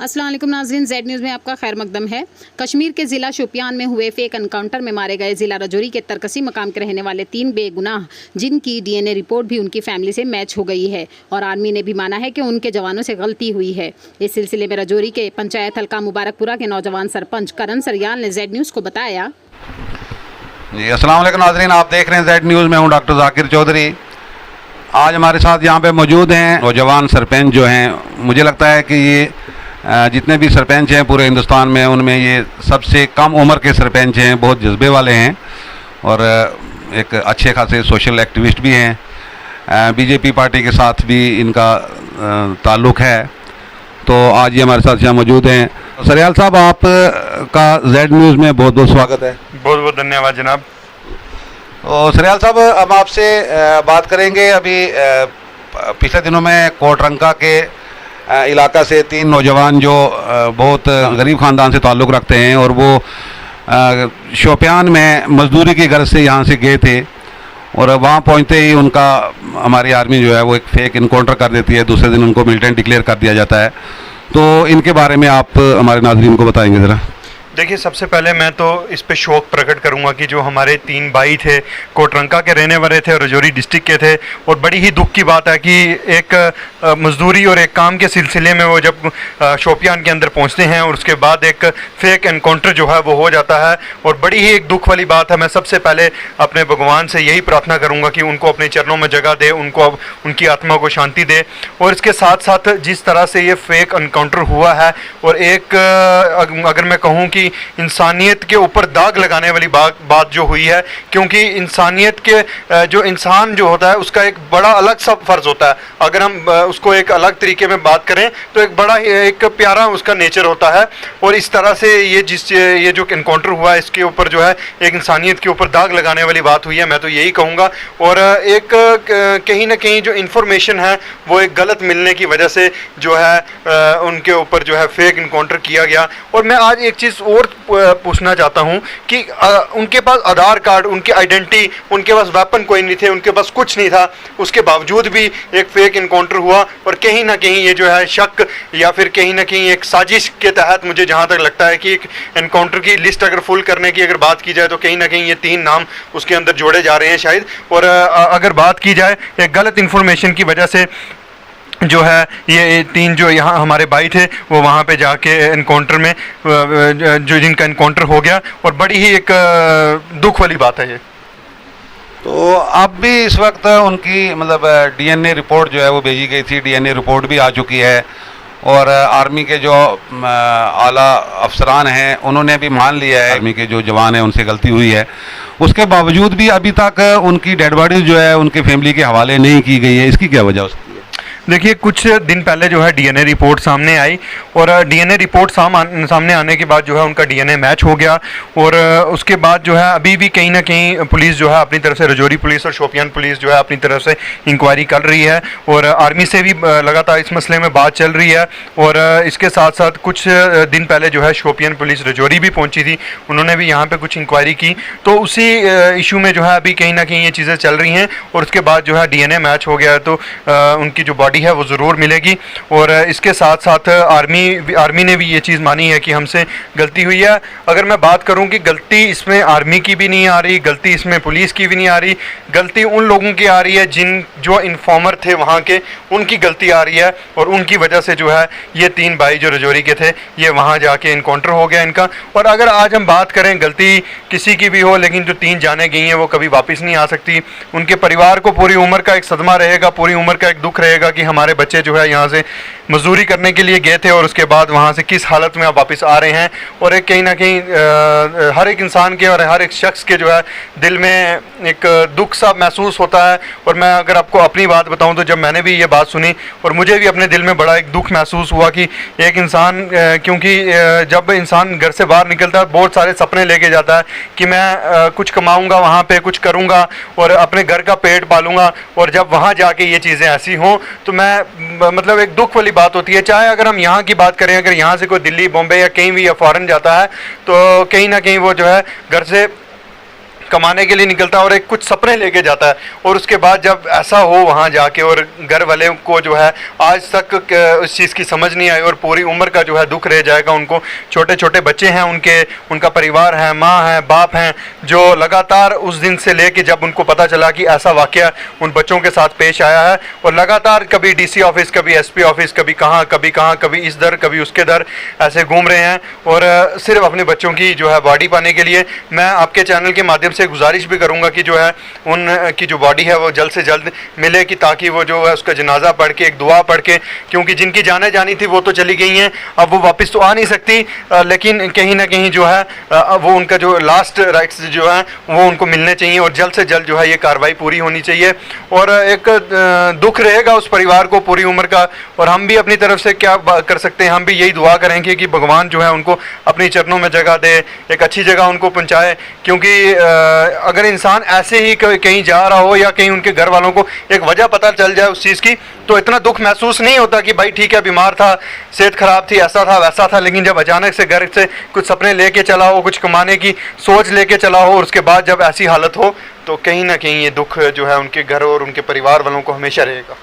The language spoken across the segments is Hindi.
अस्सलाम वालेकुम नाज़रीन, जेड न्यूज़ में आपका खैर मकदम है। कश्मीर के ज़िला शोपियान में हुए फेक एनकाउंटर में मारे गए ज़िला रजौरी के तरकसी मकाम के रहने वाले 3 बेगुनाह जिनकी डीएनए रिपोर्ट भी उनकी फैमिली से मैच हो गई है और आर्मी ने भी माना है कि उनके जवानों से गलती हुई है। इस सिलसिले में रजौरी के पंचायत हल्का मुबारकपुरा के नौजवान सरपंच करण सरयाल ने जेड न्यूज़ को बताया। जी अस्सलाम वालेकुम नाज़रीन, आप देख रहे हैं जेड न्यूज़ में हूँ डॉक्टर जाकिर चौधरी। आज हमारे साथ यहाँ पे मौजूद हैं नौजवान सरपंच जो हैं। मुझे लगता है कि ये जितने भी सरपंच हैं पूरे हिंदुस्तान में उनमें ये सबसे कम उम्र के सरपंच हैं, बहुत जज्बे वाले हैं और एक अच्छे खासे सोशल एक्टिविस्ट भी हैं। बीजेपी पार्टी के साथ भी इनका ताल्लुक़ है। तो आज ये हमारे साथ यहाँ मौजूद हैं। सरयाल साहब, आप का जेड न्यूज़ में बहुत बहुत स्वागत है। बहुत बहुत धन्यवाद जनाब। तो सरयाल साहब, अब आपसे बात करेंगे। अभी पिछले दिनों में कोटरंका के इलाका से 3 नौजवान जो बहुत गरीब ख़ानदान से ताल्लुक़ रखते हैं और वो शोपियान में मजदूरी की गर्ज से यहाँ से गए थे और वहाँ पहुँचते ही उनका हमारी आर्मी जो है वो एक फेक इनकाउंटर कर देती है। दूसरे दिन उनको मिलिटेंट डिक्लेयर कर दिया जाता है। तो इनके बारे में आप हमारे नाज़रीन को बताएंगे ज़रा। देखिए, सबसे पहले मैं तो इस पे शौक प्रकट करूंगा कि जो हमारे 3 भाई थे, कोटरंका के रहने वाले थे और रजौरी डिस्ट्रिक्ट के थे। और बड़ी ही दुख की बात है कि एक मजदूरी और एक काम के सिलसिले में वो जब शोपियान के अंदर पहुंचते हैं और उसके बाद एक फेक एनकाउंटर जो है वो हो जाता है और बड़ी ही एक दुख वाली बात है। मैं सबसे पहले अपने भगवान से यही प्रार्थना करूँगा कि उनको अपने चरणों में जगह दे, उनको उनकी आत्मा को शांति दे। और इसके साथ साथ जिस तरह से ये फेक एनकाउंटर हुआ है और एक अगर मैं कहूँ कि इंसानियत के ऊपर दाग लगाने वाली बात जो हुई है, क्योंकि इंसानियत के जो इंसान जो होता है उसका एक बड़ा अलग सा फर्ज होता है। अगर हम उसको एक अलग तरीके में बात करें तो एक बड़ा एक प्यारा उसका नेचर होता है। और इस तरह से ये जो एनकाउंटर हुआ है इसके ऊपर जो है एक इंसानियत के ऊपर दाग लगाने वाली बात हुई है, मैं तो यही कहूँगा। और एक कहीं ना कहीं जो इन्फॉर्मेशन है वो एक गलत मिलने की वजह से जो है उनके ऊपर जो है फेक इनकाउंटर किया गया। और मैं आज एक चीज़ और पूछना चाहता हूं कि उनके पास आधार कार्ड, उनकी आइडेंटिटी, उनके पास वेपन कोई नहीं थे, उनके पास कुछ नहीं था, उसके बावजूद भी एक फेक इनकाउंटर हुआ। और कहीं ना कहीं ये जो है शक या फिर कहीं ना कहीं एक साजिश के तहत मुझे जहां तक लगता है कि एक इनकाउंटर की लिस्ट अगर फुल करने की अगर बात की जाए तो कहीं ना कहीं ये 3 नाम उसके अंदर जोड़े जा रहे हैं शायद। और अगर बात की जाए एक गलत इन्फॉर्मेशन की वजह से जो है ये 3 जो यहाँ हमारे भाई थे वो वहाँ पे जाके एनकाउंटर में जो जिनका एनकाउंटर हो गया और बड़ी ही एक दुख वाली बात है ये। तो अब भी इस वक्त उनकी मतलब डीएनए रिपोर्ट जो है वो भेजी गई थी, डीएनए रिपोर्ट भी आ चुकी है और आर्मी के जो आला अफसरान हैं उन्होंने भी मान लिया है आर्मी के जो जवान हैं उनसे गलती हुई है। उसके बावजूद भी अभी तक उनकी डेड बॉडी जो है उनके फैमिली के हवाले नहीं की गई है। इसकी क्या वजह उसकी? देखिए, कुछ दिन पहले जो है डीएनए रिपोर्ट सामने आई और डीएनए रिपोर्ट सामने आने के बाद जो है उनका डीएनए मैच हो गया। और उसके बाद जो है अभी भी कहीं ना कहीं पुलिस जो है अपनी तरफ से, रजौरी पुलिस और शोपियान पुलिस जो है अपनी तरफ से इंक्वायरी कर रही है और आर्मी से भी लगातार इस मसले में बात चल रही है। और इसके साथ साथ कुछ दिन पहले जो है शोपियान पुलिस रजौरी भी पहुँची थी, उन्होंने भी यहाँ पर कुछ इंक्वायरी की। तो उसी इशू में जो है अभी कहीं ना कहीं ये चीज़ें चल रही हैं और उसके बाद जो है डीएनए मैच हो गया है तो उनकी जो बॉडी है वो ज़रूर मिलेगी। और इसके साथ साथ आर्मी ने भी ये चीज़ मानी है कि हमसे गलती हुई है। अगर मैं बात करूं कि गलती इसमें आर्मी की भी नहीं आ रही, गलती इसमें पुलिस की भी नहीं आ रही, गलती उन लोगों की आ रही है जो इन्फॉर्मर थे वहाँ के, उनकी गलती आ रही है। और उनकी वजह से जो है ये 3 भाई जो रजौरी के थे ये वहाँ जाके इनकाउंटर हो गया इनका। और अगर आज हम बात करें गलती किसी की भी हो, लेकिन जो 3 जाने गई हैं वो कभी वापस नहीं आ सकती। उनके परिवार को पूरी उम्र का एक सदमा रहेगा, पूरी उम्र का एक दुख रहेगा कि हमारे बच्चे जो है यहाँ से मजदूरी करने के लिए गए थे और उसके बाद वहाँ से किस हालत में आप वापस आ रहे हैं। और एक कहीं ना कहीं हर एक इंसान के और हर एक शख्स के जो है दिल में एक दुख सा महसूस होता है। और मैं अगर आपको अपनी बात बताऊं तो जब मैंने भी ये बात सुनी और मुझे भी अपने दिल में बड़ा एक दुख महसूस हुआ कि एक इंसान, क्योंकि जब इंसान घर से बाहर निकलता है बहुत सारे सपने लेके जाता है कि मैं कुछ कमाऊँगा, वहाँ पर कुछ करूँगा और अपने घर का पेट पालूँगा। और जब वहाँ जाके ये चीज़ें ऐसी हों तो मैं मतलब एक दुख वाली बात होती है। चाहे अगर हम यहाँ की बात करें, अगर यहाँ से कोई दिल्ली, बॉम्बे या कहीं भी या फॉरेन जाता है तो कहीं ना कहीं वो जो है घर से कमाने के लिए निकलता है और एक कुछ सपने लेके जाता है, और उसके बाद जब ऐसा हो वहाँ जाके और घर वाले को जो है आज तक उस चीज़ की समझ नहीं आई और पूरी उम्र का जो है दुख रह जाएगा उनको। छोटे छोटे बच्चे हैं उनका परिवार है, माँ है, बाप हैं, जो लगातार उस दिन से लेके जब उनको पता चला कि ऐसा वाकया उन बच्चों के साथ पेश आया है, और लगातार कभी डीसी ऑफिस, कभी एसपी ऑफिस, कभी कहाँ, कभी इस दर, कभी उसके दर ऐसे घूम रहे हैं, और सिर्फ अपने बच्चों की जो है बॉडी पाने के लिए। मैं आपके चैनल के माध्यम से गुजारिश भी करूंगा कि जो है उनकी जो बॉडी है वो जल्द से जल्द मिले, कि ताकि वो जो है उसका जनाजा पढ़ के, एक दुआ पढ़ के, क्योंकि जिनकी जाने जानी थी वो तो चली गई हैं, अब वो वापस तो आ नहीं सकती, लेकिन कहीं ना कहीं जो है वो उनका जो लास्ट राइट्स जो है वो उनको मिलने चाहिए, और जल्द से जल्द जो है ये कार्रवाई पूरी होनी चाहिए। और एक दुख रहेगा उस परिवार को पूरी उम्र का, और हम भी अपनी तरफ से क्या कर सकते हैं, हम भी यही दुआ करेंगे कि भगवान जो है उनको अपनी चरणों में जगह दे, एक अच्छी जगह उनको पहुंचाए। क्योंकि अगर इंसान ऐसे ही कहीं जा रहा हो या कहीं उनके घर वालों को एक वजह पता चल जाए उस चीज़ की, तो इतना दुख महसूस नहीं होता कि भाई ठीक है बीमार था, सेहत खराब थी, ऐसा था वैसा था, लेकिन जब अचानक से घर से कुछ सपने लेके चला हो, कुछ कमाने की सोच लेके चला हो, और उसके बाद जब ऐसी हालत हो, तो कहीं ना कहीं ये दुख जो है उनके घर और उनके परिवार वालों को हमेशा रहेगा।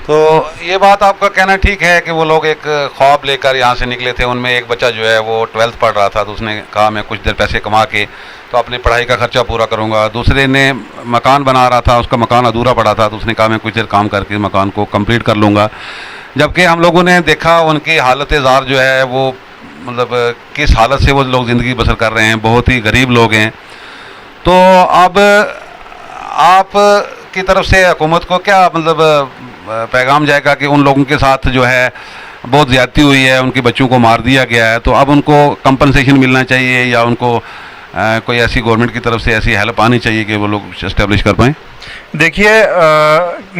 तो ये बात आपका कहना ठीक है कि वो लोग एक ख्वाब लेकर यहाँ से निकले थे। उनमें एक बच्चा जो है वो 12th पढ़ रहा था, तो उसने कहा मैं कुछ देर पैसे कमा के तो अपनी पढ़ाई का खर्चा पूरा करूँगा। दूसरे ने मकान बना रहा था, उसका मकान अधूरा पड़ा था, तो उसने कहा मैं कुछ देर काम करके मकान को कंप्लीट कर लूँगा। जबकि हम लोगों ने देखा उनकी हालत ज़ार जो है वो मतलब किस हालत से वो लोग ज़िंदगी बसर कर रहे हैं, बहुत ही गरीब लोग हैं। तो अब आप की तरफ से हुकूमत को क्या मतलब पैगाम जाएगा कि उन लोगों के साथ जो है बहुत ज़्यादती हुई है, उनके बच्चों को मार दिया गया है, तो अब उनको कंपनसेशन मिलना चाहिए या उनको कोई ऐसी गवर्नमेंट की तरफ से ऐसी हेल्प आनी चाहिए कि वो लोग इस्टेब्लिश कर पाएँ? देखिए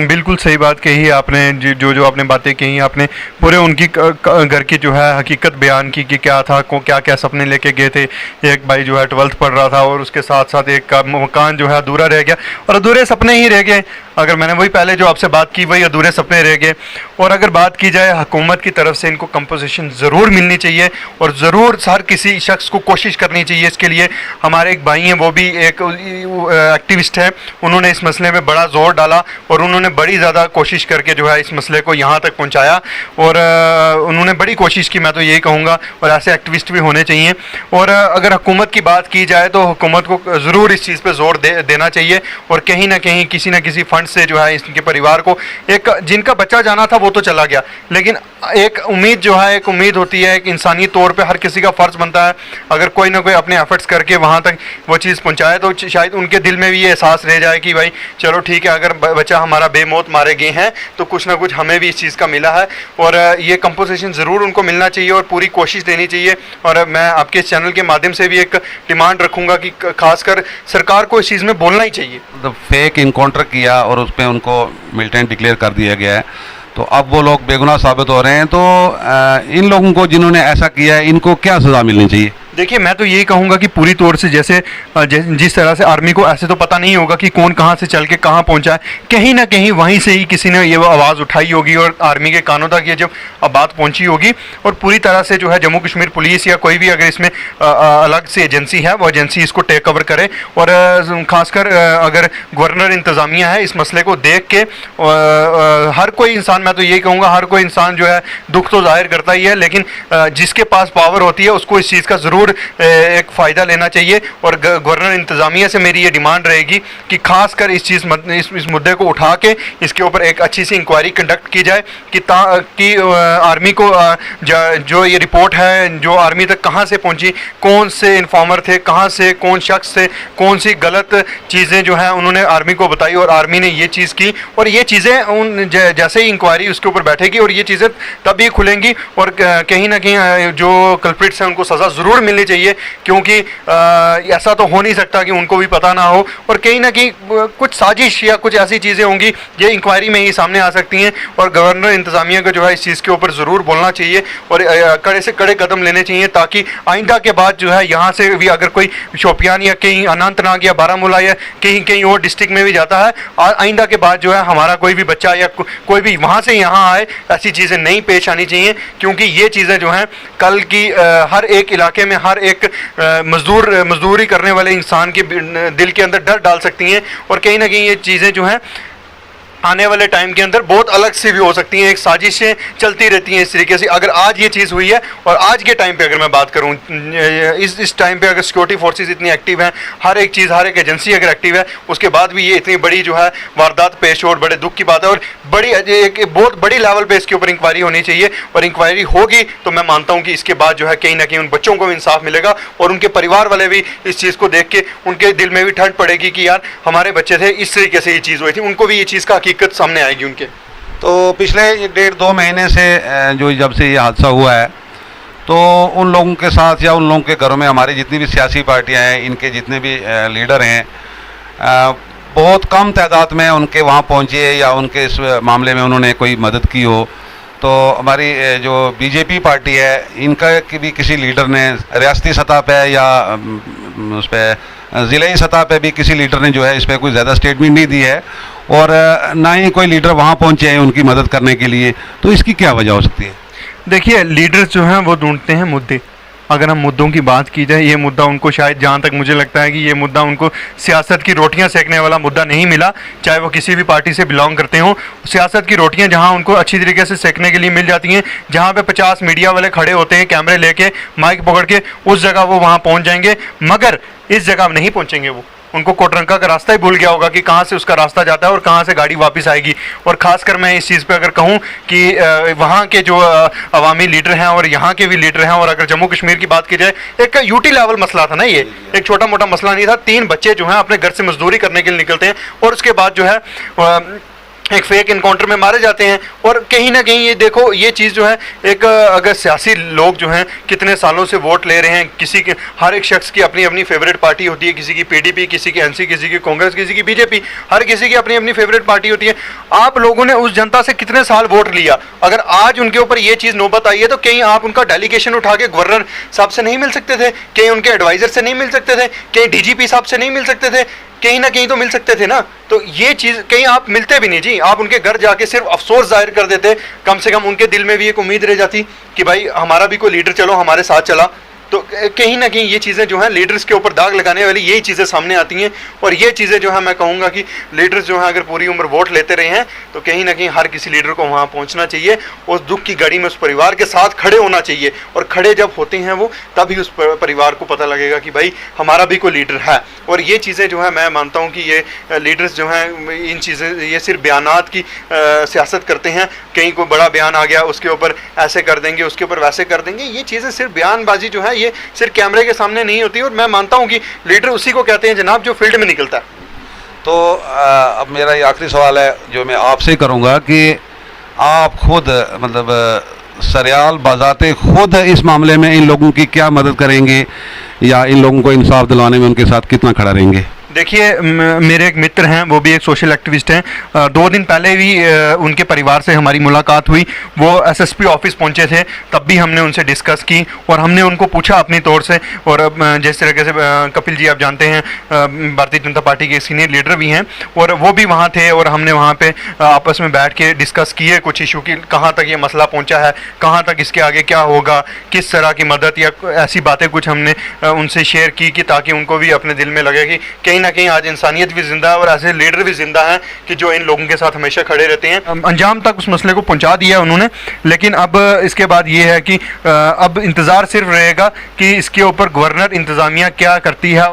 बिल्कुल सही बात कही आपने, जो आपने बातें कही आपने पूरे उनकी घर की जो है हकीकत बयान की कि क्या था, क्या क्या सपने लेके गए थे। एक भाई जो है 12th पढ़ रहा था और उसके साथ साथ एक का मकान जो है अधूरा रह गया, और अधूरे सपने ही रह गए। अगर मैंने वही पहले जो आपसे बात की वही अधूरे सपने रह गए। और अगर बात की जाए हुकूमत की तरफ से इनको कंपोजिशन ज़रूर मिलनी चाहिए, और ज़रूर हर किसी शख्स को कोशिश करनी चाहिए इसके लिए। हमारे एक भाई हैं वो भी एक एक्टिविस्ट हैं, उन्होंने इस मसले में बड़ा जोर डाला और उन्होंने बड़ी ज़्यादा कोशिश करके जो है इस मसले को यहाँ तक पहुँचाया, और उन्होंने बड़ी कोशिश की, मैं तो यही कहूँगा। और ऐसे एक्टिविस्ट भी होने चाहिए। और अगर हुकूमत की बात की जाए तो हुकूमत को ज़रूर इस चीज़ पे जोर देना चाहिए, और कहीं ना कहीं किसी न किसी फंड से जो है इसके परिवार को, एक जिनका बच्चा जाना था वो तो चला गया, लेकिन एक उम्मीद जो है, एक उम्मीद होती है, एक इंसानी तौर पे हर किसी का फ़र्ज़ बनता है अगर कोई ना कोई अपने एफर्ट्स करके वहाँ तक वो चीज़ पहुँचाए, तो शायद उनके दिल में भी ये एहसास रह जाए कि भाई चलो ठीक है, अगर बच्चा हमारा बेमौत मारे गए हैं तो कुछ ना कुछ हमें भी इस चीज़ का मिला है। और ये कंपोजिशन ज़रूर उनको मिलना चाहिए और पूरी कोशिश देनी चाहिए। और मैं आपके इस चैनल के माध्यम से भी एक डिमांड रखूँगा कि खासकर सरकार को इस चीज़ में बोलना ही चाहिए। मतलब फेक इनकाउंटर किया और उस पर उनको मिलिटेंट डिक्लेयर कर दिया गया है, तो अब वो लोग बेगुनाह साबित हो रहे हैं। तो इन लोगों को जिन्होंने ऐसा किया है इनको क्या सज़ा मिलनी चाहिए? देखिए मैं तो यही कहूँगा कि पूरी तौर से जैसे जिस तरह से आर्मी को ऐसे तो पता नहीं होगा कि कौन कहाँ से चल के कहाँ पहुँचा है, कहीं ना कहीं वहीं से ही किसी ने ये आवाज़ उठाई होगी और आर्मी के कानों तक ये जब बात पहुँची होगी, और पूरी तरह से जो है जम्मू कश्मीर पुलिस या कोई भी अगर इसमें अलग से एजेंसी है वो एजेंसी इसको टेक ओवर करे। और ख़ासकर अगर गवर्नर इंतज़ामिया है इस मसले को देख के हर कोई इंसान, मैं तो यही कहूँगा हर कोई इंसान जो है दुख तो जाहिर करता ही है, लेकिन जिसके पास पावर होती है उसको इस चीज़ का ज़रूर एक फ़ायदा लेना चाहिए। और गवर्नर इंतज़ामिया से मेरी ये डिमांड रहेगी कि खासकर इस मुद्दे को उठा के इसके ऊपर एक अच्छी सी इंक्वायरी कंडक्ट की जाए कि आर्मी को जो ये रिपोर्ट है जो आर्मी तक कहाँ से पहुँची, कौन से इन्फॉर्मर थे, कहाँ से कौन शख्स थे, कौन सी गलत चीज़ें जो हैं उन्होंने आर्मी को बताई और आर्मी ने ये चीज़ की। और ये चीज़ें जैसे ही इंक्वायरी उसके ऊपर बैठेगी और ये चीज़ें तभी खुलेंगी, और कहीं ना कहीं जो कल्प्रिट्स हैं उनको सज़ा ज़रूर मिलनी चाहिए, क्योंकि ऐसा तो हो नहीं सकता कि उनको भी पता ना हो। और कहीं ना कहीं कुछ साजिश या कुछ ऐसी चीज़ें होंगी ये इंक्वायरी में ही सामने आ सकती हैं, और गवर्नर इंतज़ामिया को जो है इस चीज़ के ऊपर ज़रूर बोलना चाहिए और कड़े से कड़े कदम लेने चाहिए, ताकि आइंदा के बाद जो है यहाँ से भी अगर कोई शोपियान या कहीं अनंतनाग या बारामूला या कहीं और डिस्ट्रिक्ट में भी जाता है, आइंदा के बाद जो है हमारा कोई भी बच्चा या कोई भी वहाँ से यहाँ आए, ऐसी चीज़ें नहीं पेश आनी चाहिए। क्योंकि ये चीज़ें जो हैं कल की हर एक इलाके में हर एक मजदूरी करने वाले इंसान के दिल के अंदर डर डाल सकती हैं, और कहीं ना कहीं ये चीज़ें जो हैं आने वाले टाइम के अंदर बहुत अलग से भी हो सकती हैं। एक साजिशें चलती रहती हैं इस तरीके से। अगर आज ये चीज़ हुई है, और आज के टाइम पे अगर मैं बात करूं, इस टाइम पे अगर सिक्योरिटी फोर्सेस इतनी एक्टिव हैं, हर एक चीज़, हर एक एजेंसी अगर एक्टिव है, उसके बाद भी ये इतनी बड़ी जो है वारदात पेश हो, और बड़े दुख की बात है। और बड़ी एक बहुत बड़ी लेवल पे इसके ऊपर इंक्वायरी होनी चाहिए, और इंक्वायरी होगी तो मैं मानता हूँ कि इसके बाद जो है कहीं ना कहीं उन बच्चों को भी इंसाफ मिलेगा, और उनके परिवार वाले भी इस चीज़ को देख के उनके दिल में भी ठंड पड़ेगी कि यार हमारे बच्चे थे, इस तरीके से ये चीज़ हुई थी, उनको भी ये चीज़ का हकीकत सामने आएगी उनके। तो पिछले 1.5-2 महीने से जो जब से ये हादसा हुआ है, तो उन लोगों के साथ या उन लोगों के घरों में हमारी जितनी भी सियासी पार्टियां हैं, इनके जितने भी लीडर हैं, बहुत कम तादाद में उनके वहाँ पहुँचे या उनके इस मामले में उन्होंने कोई मदद की हो। तो हमारी जो बीजेपी पार्टी है, इनका कि भी किसी लीडर ने रियासती सतह पे या उस पर ज़िले सतह पे भी किसी लीडर ने जो है इस पर कोई ज़्यादा स्टेटमेंट नहीं दी है, और ना ही कोई लीडर वहाँ पहुँचे हैं उनकी मदद करने के लिए। तो इसकी क्या वजह हो सकती है? देखिए, लीडर्स जो हैं वो ढूंढते हैं मुद्दे। अगर हम मुद्दों की बात की जाए, ये मुद्दा उनको शायद, जहाँ तक मुझे लगता है कि ये मुद्दा उनको सियासत की रोटियां सेकने वाला मुद्दा नहीं मिला, चाहे वो किसी भी पार्टी से बिलोंग करते हों। सियासत की रोटियां जहाँ उनको अच्छी तरीके से सेकने के लिए मिल जाती हैं, जहाँ पे 50 मीडिया वाले खड़े होते हैं कैमरे लेके, माइक पकड़ के, उस जगह वो वहाँ पहुँच जाएंगे। मगर इस जगह नहीं पहुँचेंगे वो। उनको कोटरंका का रास्ता ही भूल गया होगा कि कहाँ से उसका रास्ता जाता है और कहाँ से गाड़ी वापस आएगी। और ख़ासकर मैं इस चीज़ पे अगर कहूँ कि वहाँ के जो अवामी लीडर हैं और यहाँ के भी लीडर हैं, और अगर जम्मू कश्मीर की बात की जाए, एक यूटी लेवल मसला था ना, ये एक छोटा मोटा मसला नहीं था। 3 बच्चे जो हैं अपने घर से मजदूरी करने के लिए निकलते हैं, और उसके बाद जो है एक फेक इनकाउंटर में मारे जाते हैं। और कहीं ना कहीं ये देखो, ये चीज़ जो है एक, अगर सियासी लोग जो हैं कितने सालों से वोट ले रहे हैं, किसी के, हर एक शख्स की अपनी अपनी फेवरेट पार्टी होती है, किसी की पीडीपी, किसी की एनसी, किसी की कांग्रेस, किसी की बीजेपी, हर किसी की अपनी अपनी फेवरेट पार्टी होती है। आप लोगों ने उस जनता से कितने साल वोट लिया? अगर आज उनके ऊपर ये चीज़ नौबत आई है, तो कहीं आप उनका डेलीगेशन उठा के गवर्नर साहब से नहीं मिल सकते थे? कहीं उनके एडवाइज़र से नहीं मिल सकते थे? कहीं डीजीपी साहब से नहीं मिल सकते थे? कहीं ना कहीं तो मिल सकते थे ना। तो ये चीज़ कहीं आप मिलते भी नहीं जी, आप उनके घर जाके सिर्फ अफसोस जाहिर कर देते। कम से कम उनके दिल में भी एक उम्मीद रह जाती कि भाई हमारा भी कोई लीडर चलो हमारे साथ चला। तो कहीं ना कहीं ये चीज़ें जो हैं लीडर्स के ऊपर दाग लगाने वाली यही चीज़ें सामने आती हैं। और ये चीज़ें जो है मैं कहूँगा कि लीडर्स जो हैं अगर पूरी उम्र वोट लेते रहे हैं, तो कहीं ना कहीं हर किसी लीडर को वहाँ पहुँचना चाहिए, उस दुख की घड़ी में उस परिवार के साथ खड़े होना चाहिए। और खड़े जब होते हैं वो, तभी उस परिवार को पता लगेगा कि भाई हमारा भी कोई लीडर है। और ये चीज़ें जो है मैं मानता हूँ कि ये लीडर्स जो हैं इन चीज़ें, ये सिर्फ बयानात की सियासत करते हैं। कहीं कोई बड़ा बयान आ गया, उसके ऊपर ऐसे कर देंगे, उसके ऊपर वैसे कर देंगे। ये चीज़ें सिर्फ बयानबाजी जो है ये सिर्फ कैमरे के सामने नहीं होती। और मैं मानता हूं कि लीडर उसी को कहते हैं जनाब जो फील्ड में निकलता है। तो अब मेरा ये आखिरी सवाल है जो मैं आपसे करूंगा कि आप खुद मतलब सरियाल बाज़ाते खुद इस मामले में इन लोगों की क्या मदद करेंगे, या इन लोगों को इंसाफ दिलवाने में उनके साथ कितना खड़ा रहेंगे? देखिए, मेरे एक मित्र हैं, वो भी एक सोशल एक्टिविस्ट हैं। 2 दिन पहले भी उनके परिवार से हमारी मुलाकात हुई। वो एसएसपी ऑफिस पहुंचे थे, तब भी हमने उनसे डिस्कस की, और हमने उनको पूछा अपनी तौर से। और जिस तरीके से कपिल जी आप जानते हैं, भारतीय जनता पार्टी के सीनियर लीडर भी हैं, और वो भी वहाँ थे, और हमने वहाँ पे आपस में बैठ के डिस्कस किए कुछ इशू की, कहाँ तक ये मसला पहुँचा है, कहाँ तक इसके आगे क्या होगा, किस तरह की मदद या ऐसी बातें कुछ हमने उनसे शेयर की, कि ताकि उनको भी अपने दिल में लगे कि कहीं ना कहीं आज इंसानियत भी जिंदा है और ऐसे लीडर भी जिंदा हैं कि जो इन लोगों के साथ हमेशा खड़े रहते हैं। अंजाम तक उस मसले को पहुंचा दिया उन्होंने। लेकिन अब इसके बाद ये है कि अब इंतज़ार सिर्फ रहेगा कि इसके ऊपर गवर्नर इंतज़ामिया क्या करती है।